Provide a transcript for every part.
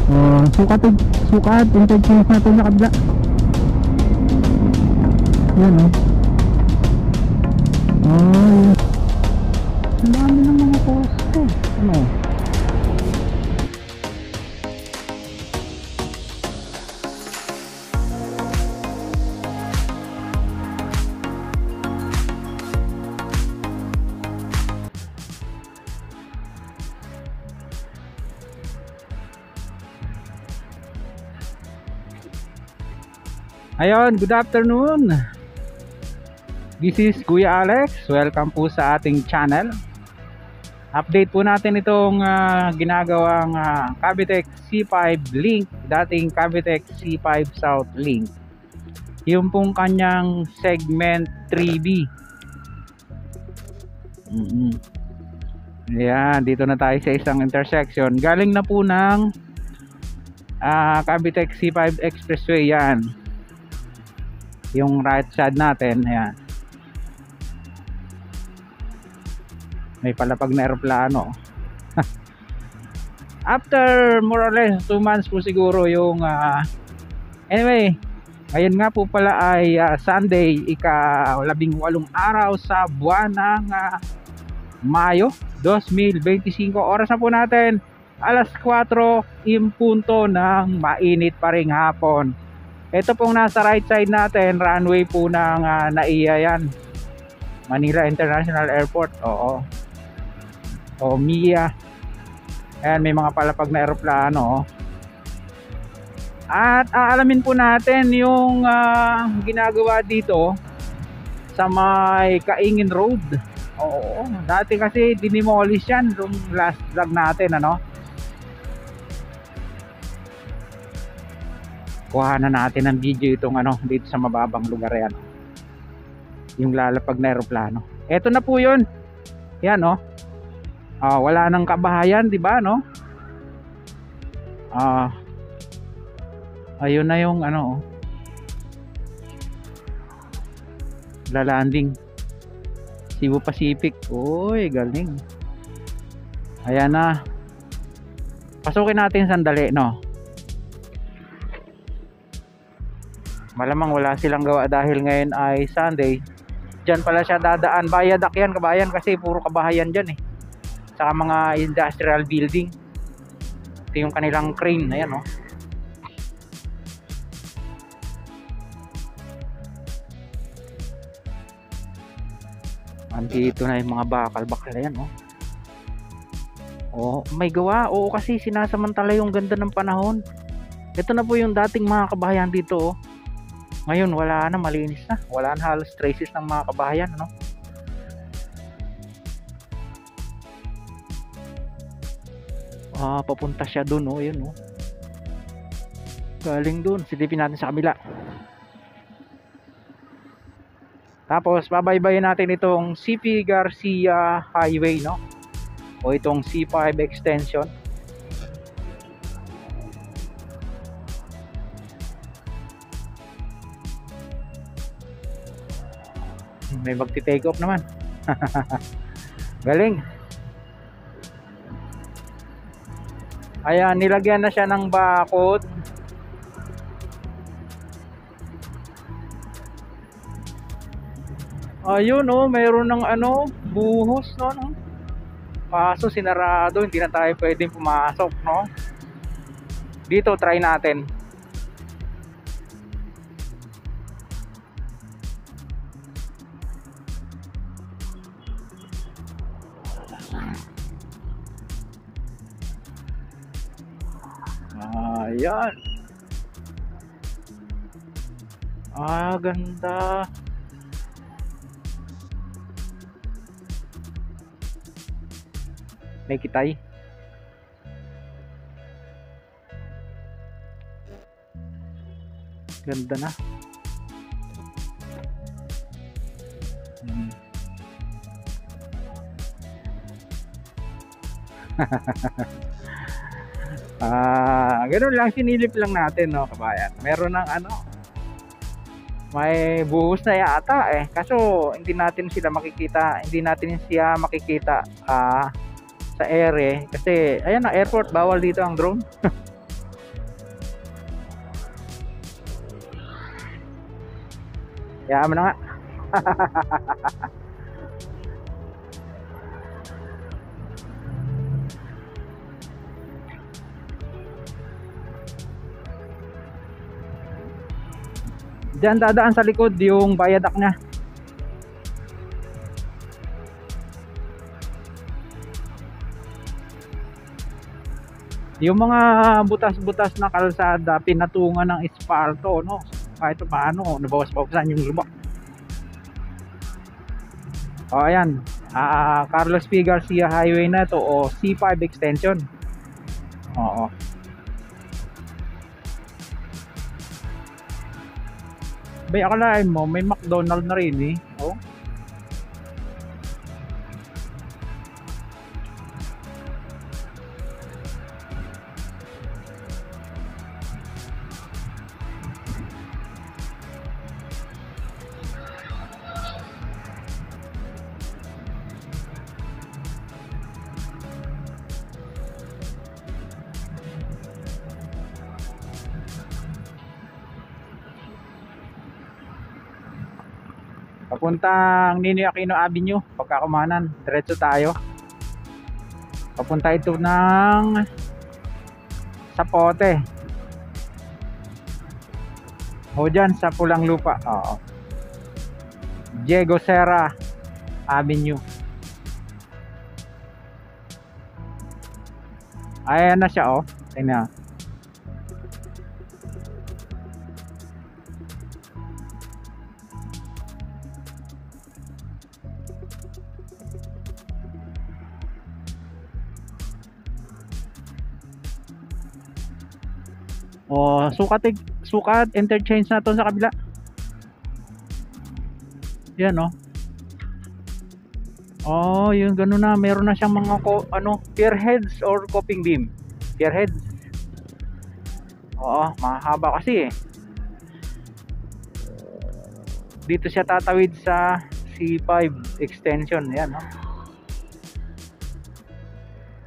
Sukat, sukat, interchange natin sa kabila. Yan o. Yun. Ang dami ng mga poste. Ano? Ayun, good afternoon. This is Kuya Alex. Welcome po sa ating channel. Update po natin itong ginagawang Cavitec C5 Link, dating Cavitec C5 South Link. Yung pong kanyang segment 3B. Ayan, dito na tayo sa isang intersection. Galing na po ng Cavitec C5 Expressway yan. Yung right side natin, ayan. May palapag na aeroplano. After more or less 2 months po siguro yung anyway, ngayon nga po pala ay Sunday, ika-18 araw sa buwan ng Mayo 2025. Oras na po natin alas 4 in punto ng mainit pa ring hapon. Ito pong nasa right side natin, runway po ng NAIA yan, Manila International Airport. Oo. O MIA. Ayan, may mga palapag na aeroplano. At aalamin po natin yung ginagawa dito sa may Kaingin Road. Oo. Dati kasi dinimolish yan yung last vlog natin, ano. Kuhanan natin ng video itong dito sa mababang lugar yan, yung lalapag na aeroplano. Eto na po yun. Yan wala nang kabahayan, di ba, no? Ayun na yung lalanding Cebu Pacific. Uy, galing. Ayan na. Pasukin natin sandali, no? Malamang wala silang gawa dahil ngayon ay Sunday. Diyan pala siya dadaan. Bayadak yan, kabayan, kasi puro kabahayan dyan eh. Saka mga industrial building. Ito yung kanilang crane. Ayan andito na yung mga bakal-bakal. Ayan may gawa. Oo, kasi sinasamantala yung ganda ng panahon. Ito na po yung dating mga kabahayan dito. Ngayon wala na, malinis na. Wala na halos traces ng mga kabahayan, papunta siya dun, yun, galing dun. Silipin natin sa kabila. Tapos babaybayin natin itong CP Garcia Highway, o itong C5 extension. May magti-take off naman. Galing. Ayan, nilagyan na siya ng bakod. Ayun mayroon ng buhos, no? Kaso sinarado, hindi na tayo pwedeng pumasok, no? Dito try natin. Ayan. Ganda. May kitay. Ganda na. Ganoon lang, sinilip lang natin, no, kabayan. Meron ng may buhos na yata kaso hindi natin siya makikita sa ere kasi ayan na, airport, bawal dito ang drone. Kaya mo na nga. Diyan dadaan sa likod yung viaduct niya. Yung mga butas-butas na kalsada pinatungan ng espalto, no? Kahit paano nabawas-bawasan yung lubak. O ayan, Carlos P. Garcia Highway na to o C5 extension. Oo. Bay, akalain mo may McDonald na rin eh. Oh. Papuntang Ninoy Aquino Avenue, pagkakumanan, diretso tayo. Papunta ito ng Sapote. O dyan sa Pulang Lupa. Oo. Diego Serra Avenue. Ayan na siya, oh. Tingnan. Oh, sukat interchange na to sa kabila. Yan, oh. Oh, yung gano'n na, meron na siyang mga pier heads or coping beam. Pier heads. Oo, mahaba kasi eh. Dito siya tatawid sa C5 extension. Yan, oh.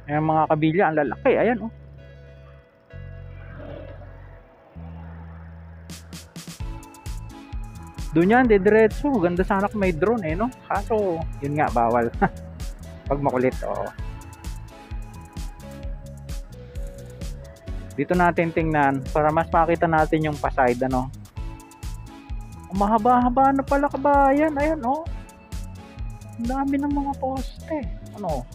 Ayan mga kabilya, ang lalaki. Ayan, oh. Doon yan, diretso. Ganda sana kung may drone eh, no? Kaso, yun nga, bawal. Pag makulit, oo. Dito natin tingnan para mas makita natin yung paside, ano? Mahaba-haba na pala, kabayan. Ayan, oh. Ang dami ng mga poste. Ano?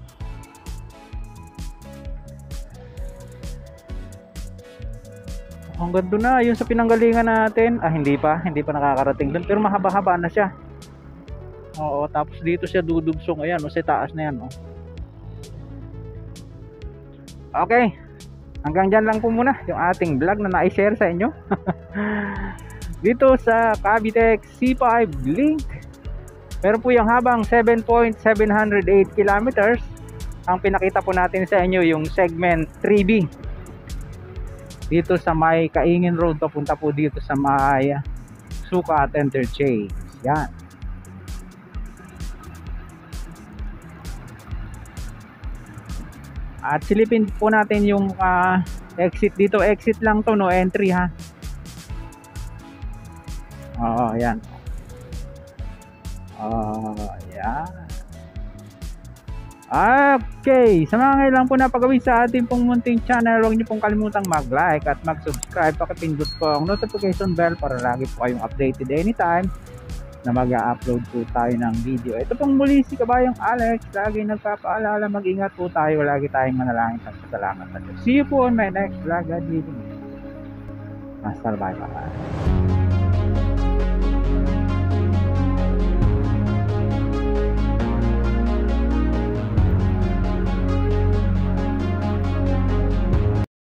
Hanggang doon na, yun sa pinanggalingan natin. Hindi pa nakakarating doon, pero mahaba-haba na siya. Oo, tapos dito siya dudugsong. Ayan, o sa taas na yan, oh. Okay, hanggang dyan lang po muna yung ating vlog na na-share sa inyo. Dito sa Cavitex C5 Link, meron po yung habang 7.708 kilometers. Ang pinakita po natin sa inyo yung segment 3B dito sa may Kaingin Road, papunta po dito sa may Sukat Interchange. Yan. At silipin po natin yung exit dito. Exit lang to, no entry ha. Oo, yan. Yan. Okay, sa mga ngayon lang po napagawin sa ating pong munting channel, huwag niyo pong kalimutang mag-like at mag-subscribe. Pakipindot po ang notification bell para lagi po kayong updated anytime na mag-upload po tayo ng video. Ito pong muli si Kabayong Alex, lagi nagpapaalala, mag-ingat po tayo, lagi tayong manalangin at salamat. See you po on my next vlog. God willing. Master, bye bye.